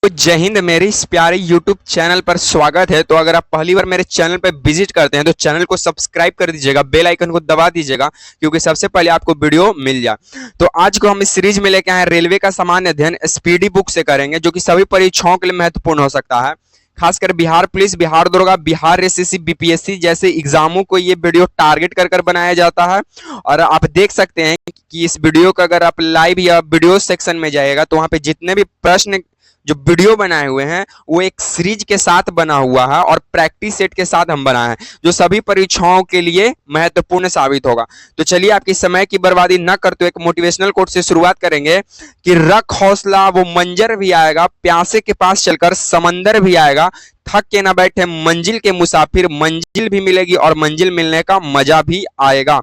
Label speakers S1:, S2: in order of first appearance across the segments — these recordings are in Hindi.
S1: तो जय हिंद। मेरे इस प्यारे YouTube चैनल पर स्वागत है। तो अगर आप पहली बार मेरे चैनल पर विजिट करते हैं तो चैनल को सब्सक्राइब कर दीजिएगा, बेल आइकन को दबा दीजिएगा क्योंकि सबसे पहले आपको वीडियो मिल जाए। तो आज को हम इस सीरीज में लेके आए रेलवे का सामान्य अध्ययन स्पीडी बुक से करेंगे, जो कि सभी परीक्षाओं के लिए महत्वपूर्ण हो सकता है। खासकर बिहार पुलिस, बिहार दरोगा, बिहार एसएससी, बीपीएससी जैसे एग्जामों को ये वीडियो टारगेट कर बनाया जाता है। और आप देख सकते हैं कि इस वीडियो का अगर आप लाइव या वीडियो सेक्शन में जाएगा तो वहां पे जितने भी प्रश्न जो वीडियो बनाए हुए हैं वो एक सीरीज के साथ बना हुआ है और प्रैक्टिस सेट के साथ हम बनाए हैं, जो सभी परीक्षाओं के लिए महत्वपूर्ण साबित होगा। तो चलिए आपकी समय की बर्बादी न करते हुए एक मोटिवेशनल कोट से शुरुआत करेंगे कि रख हौसला, वो मंजर भी आएगा, प्यासे के पास चलकर समंदर भी आएगा, थक के ना बैठे मंजिल के मुसाफिर, मंजिल भी मिलेगी और मंजिल मिलने का मजा भी आएगा।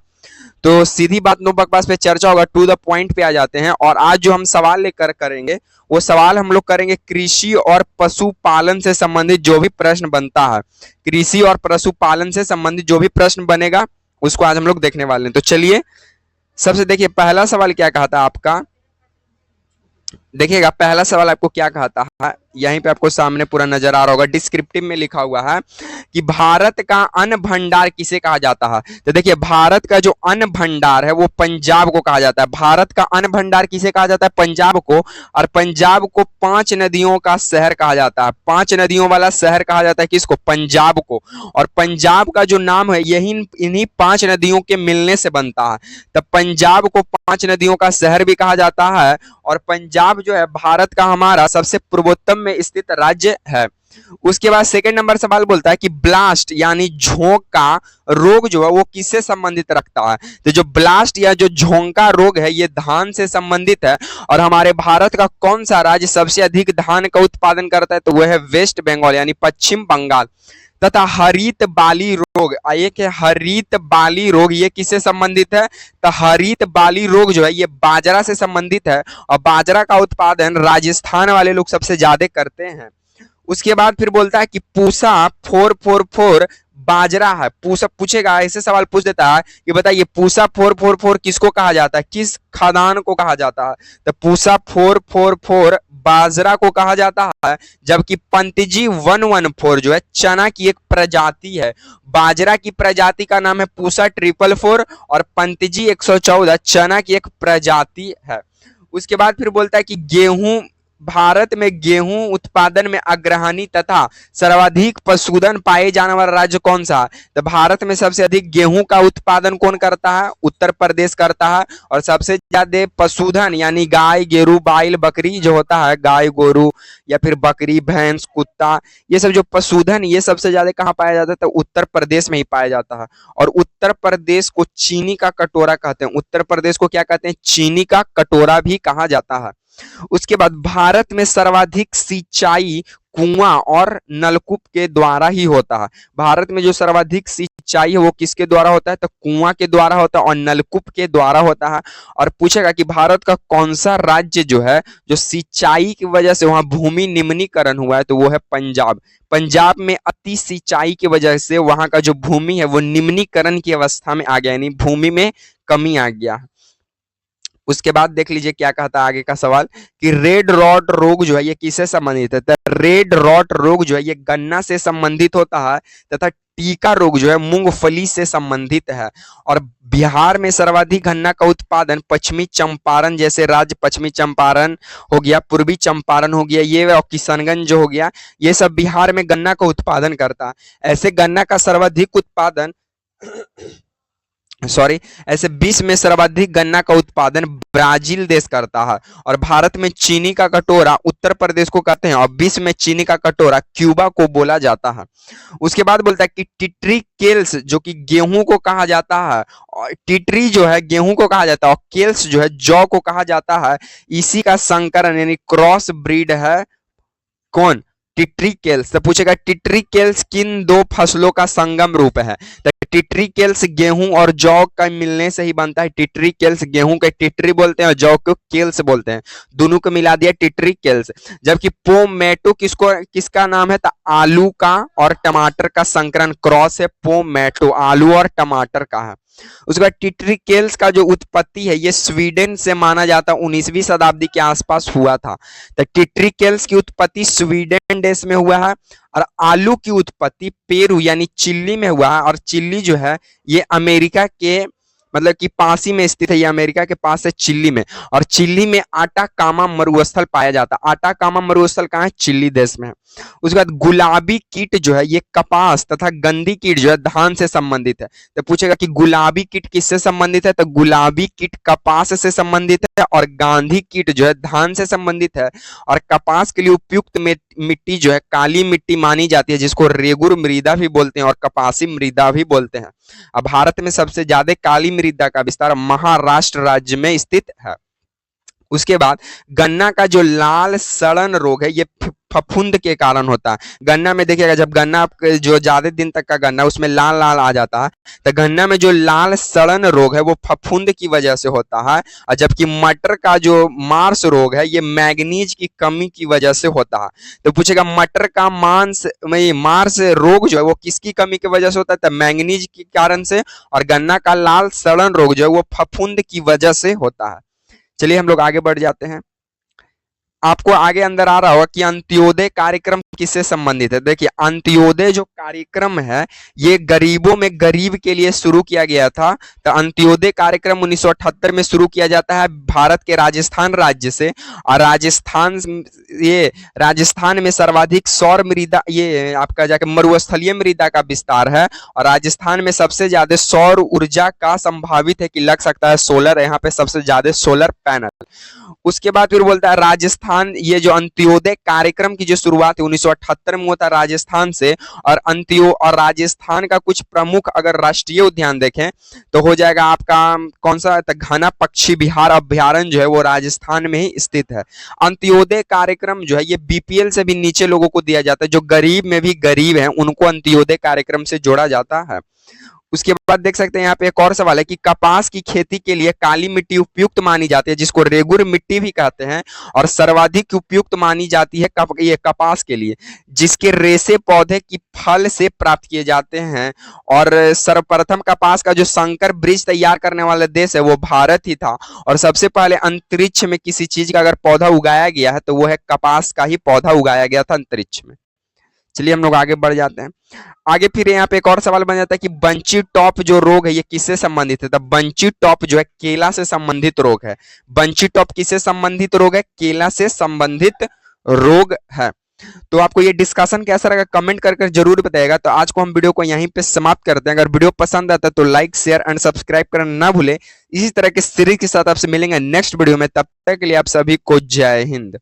S1: तो सीधी बात नो बकवास पे चर्चा होगा, टू द पॉइंट पे आ जाते हैं। और आज जो हम सवाल लेकर करेंगे वो सवाल हम लोग करेंगे कृषि और पशुपालन से संबंधित जो भी प्रश्न बनता है, कृषि और पशुपालन से संबंधित जो भी प्रश्न बनेगा उसको आज हम लोग देखने वाले हैं। तो चलिए सबसे देखिए पहला सवाल क्या कहा था आपका। देखिएगा पहला सवाल आपको क्या कहा था, यहीं पे आपको सामने पूरा नजर आ रहा होगा, डिस्क्रिप्टिव में लिखा हुआ है कि भारत का अन्न भंडार किसे कहा जाता है। तो देखिए भारत का जो अन्न भंडार है वो पंजाब को कहा जाता है। भारत का अन्न भंडार किसे कहा जाता है? पंजाब को। और पंजाब को 5 नदियों का शहर कहा जाता है। 5 नदियों वाला शहर कहा जाता है किसको? पंजाब को। और पंजाब का जो नाम है यही इन्हीं 5 नदियों के मिलने से बनता है। तब पंजाब को 5 नदियों का शहर भी कहा जाता है। और पंजाब जो है भारत का हमारा सबसे पूर्वोत्तर में स्थित राज्य है। उसके बाद सेकंड नंबर सवाल बोलता है कि ब्लास्ट यानी झोंका रोग जो है वो किससे संबंधित रखता है। तो जो ब्लास्ट या जो झोंका रोग है ये धान से संबंधित है। और हमारे भारत का कौन सा राज्य सबसे अधिक धान का उत्पादन करता है? तो वह है वेस्ट बंगाल यानी पश्चिम बंगाल। तथा हरित बाली रोग, एक है हरित बाली रोग, ये किससे संबंधित है? तो हरित बाली रोग जो है ये बाजरा से संबंधित है। और बाजरा का उत्पादन राजस्थान वाले लोग सबसे ज्यादा करते हैं। उसके बाद फिर बोलता है कि पूसा 444 बाजरा है। पूसा पूछेगा, ऐसे सवाल पूछ देता है कि बताइए पूसा 444 किसको कहा जाता है, किस खादान को कहा जाता है? तो पूसा 444 बाजरा को कहा जाता है। जबकि पंतजी 114 जो है चना की एक प्रजाति है। बाजरा की प्रजाति का नाम है पूसा 444 और पंतजी 114 चना की एक प्रजाति है। उसके बाद फिर बोलता है कि गेहूं, भारत में गेहूं उत्पादन में अग्रणी तथा सर्वाधिक पशुधन पाए जाने वाला राज्य कौन सा है? तो भारत में सबसे अधिक गेहूं का उत्पादन कौन करता है? उत्तर प्रदेश करता है। और सबसे ज्यादा पशुधन यानी गाय, गेरू, बैल, बकरी जो होता है, गाय, गोरू या फिर बकरी, भैंस, कुत्ता, ये सब जो पशुधन ये सबसे ज्यादा कहाँ पाया जाता है? तो उत्तर प्रदेश में ही पाया जाता है। और उत्तर प्रदेश को चीनी का कटोरा कहते हैं। उत्तर प्रदेश को क्या कहते हैं? चीनी का कटोरा भी कहा जाता है। उसके बाद भारत में सर्वाधिक सिंचाई कुआं और नलकूप के द्वारा ही होता है। भारत में जो सर्वाधिक सिंचाई है वो किसके द्वारा होता है? तो कुआं के द्वारा होता है और नलकूप के द्वारा होता है। और पूछेगा कि भारत का कौन सा राज्य जो है जो सिंचाई की वजह से वहां भूमि निम्नीकरण हुआ है? तो वो है पंजाब। पंजाब में अति सिंचाई की वजह से वहां का जो भूमि है वो निम्नीकरण की अवस्था में आ गया, यानी भूमि में कमी आ गया। उसके बाद देख लीजिए क्या कहता है आगे का सवाल कि रेड रॉट रोग जो है ये किससे संबंधित है? तो रेड रॉट रोग जो है ये गन्ना से संबंधित होता है तथा टीका रोग जो है मूंगफली से संबंधित है। और बिहार में सर्वाधिक गन्ना का उत्पादन पश्चिमी चंपारण जैसे राज्य, पश्चिमी चंपारण हो गया, पूर्वी चंपारण हो गया, ये और किशनगंज जो हो गया, ये सब बिहार में गन्ना का उत्पादन करता है। ऐसे गन्ना का सर्वाधिक उत्पादन ऐसे 20 में सर्वाधिक गन्ना का उत्पादन ब्राजील देश करता है। और भारत में चीनी का कटोरा उत्तर प्रदेश को कहते हैं और 20 में चीनी का कटोरा क्यूबा को बोला जाता है। उसके बाद बोलता है कि टिटरी केल्स जो कि गेहूं को कहा जाता है, और टिटरी जो है गेहूं को कहा जाता है और केल्स जो है जौ को कहा जाता है। इसी का संकरण यानी क्रॉस ब्रीड है कौन? टिटरी केल्स। तो पूछेगा टिटरी केल्स किन दो फसलों का संगम रूप है? तो टिटरी केल्स गेहूं और जौ का मिलने से ही बनता है। टिटरी केल्स गेहूं के टिटरी बोलते हैं और जौ को केल्स बोलते हैं, दोनों को मिला दिया टिटरी केल्स। जबकि पोमैटो किसका नाम है? तो आलू का और टमाटर का संकरण क्रॉस है पोमैटो, आलू और टमाटर का है। उसके बाद टिट्रिकेल्स का जो उत्पत्ति है ये स्वीडन से माना जाता है 19वीं शताब्दी के आसपास हुआ था। तो टिट्रिकेल्स की उत्पत्ति स्वीडन देश में हुआ है और आलू की उत्पत्ति पेरू यानी चिली में हुआ है। और चिली जो है ये अमेरिका के मतलब कि पास ही में स्थित है, ये अमेरिका के पास है चिली में। और चिली में आटाकामा मरुस्थल पाया जाता है। आटाकामा मरुस्थल कहाँ है? चिली देश में है। उसके बाद गुलाबी कीट जो है ये कपास तथा गंधी कीट जो है धान से संबंधित है। तो पूछेगा कि गुलाबी कीट किससे संबंधित है? तो गुलाबी कीट कपास से संबंधित है और गांधी कीट जो है धान से संबंधित है। और कपास के लिए उपयुक्त मिट्टी जो है काली मिट्टी मानी जाती है, जिसको रेगुर मृदा भी बोलते हैं और कपासी मृदा भी बोलते हैं। अब भारत में सबसे ज्यादा काली मृदा का विस्तार महाराष्ट्र राज्य में स्थित है। उसके बाद गन्ना का जो लाल सड़न रोग है ये फफूंद के कारण होता है। गन्ना में देखिएगा जब गन्ना जो ज्यादा दिन तक का गन्ना उसमें लाल लाल आ जाता है, तो गन्ना में जो लाल सड़न रोग है वो फफूंद की वजह से होता है। और जबकि मटर का जो मार्स रोग है ये मैग्नीज की कमी की वजह से होता है। तो पूछेगा मटर का मार्स रोग जो है वो किसकी कमी की वजह से होता है? तो मैग्नीज के कारण से। और गन्ना का लाल सड़न रोग जो है वो फफूंद की वजह से होता है। चलिए हम लोग आगे बढ़ जाते हैं। आपको आगे अंदर आ रहा होगा कि अंत्योदय कार्यक्रम किससे संबंधित है। देखिए अंत्योदय जो कार्यक्रम है ये गरीबों में गरीब के लिए शुरू किया गया था। तो अंत्योदय कार्यक्रम 1978 में शुरू किया जाता है भारत के राजस्थान राज्य से। और राजस्थान में सर्वाधिक सौर मृदा ये आपका जाके मरुस्थलीय मृदा का विस्तार है। और राजस्थान में सबसे ज्यादा सौर ऊर्जा का संभावित है कि लग सकता है सोलर, यहाँ पे सबसे ज्यादा सोलर पैनल। उसके बाद फिर बोलता है राजस्थान, ये जो अंत्योदय कार्यक्रम की जो शुरुआत है 1978 में होता है राजस्थान से। और राजस्थान का कुछ प्रमुख अगर राष्ट्रीय उद्यान देखें तो हो जाएगा आपका कौन सा? घना पक्षी विहार अभ्यारण्य जो है वो राजस्थान में ही स्थित है। अंत्योदय कार्यक्रम जो है ये बीपीएल से भी नीचे लोगों को दिया जाता है, जो गरीब में भी गरीब है उनको अंत्योदय कार्यक्रम से जोड़ा जाता है। उसके बाद देख सकते हैं यहाँ पे एक और सवाल है कि कपास की खेती के लिए काली मिट्टी उपयुक्त मानी जाती है, जिसको रेगुर मिट्टी भी कहते हैं। और सर्वाधिक उपयुक्त मानी जाती है ये कपास के लिए, जिसके रेशे पौधे की फल से प्राप्त किए जाते हैं। और सर्वप्रथम कपास का जो संकर बीज तैयार करने वाला देश है वो भारत ही था। और सबसे पहले अंतरिक्ष में किसी चीज का अगर पौधा उगाया गया है तो वो है कपास का ही पौधा उगाया गया था अंतरिक्ष में। चलिए हम लोग आगे बढ़ जाते हैं। आगे फिर यहाँ पे एक और सवाल बन जाता है कि बंची टॉप जो रोग है ये किससे संबंधित है? तो बंची टॉप जो है केला से संबंधित रोग है। बंची टॉप किससे संबंधित रोग है? केला से संबंधित रोग है। तो आपको ये डिस्कशन कैसा लगा कमेंट कर जरूर बताइएगा। तो आज को हम वीडियो को यहीं पे समाप्त करते हैं। अगर वीडियो पसंद आता है तो लाइक शेयर एंड सब्सक्राइब करना ना भूले। इसी तरह के सीरीज के साथ आपसे मिलेंगे नेक्स्ट वीडियो में। तब तक के लिए आप सभी को जय हिंद।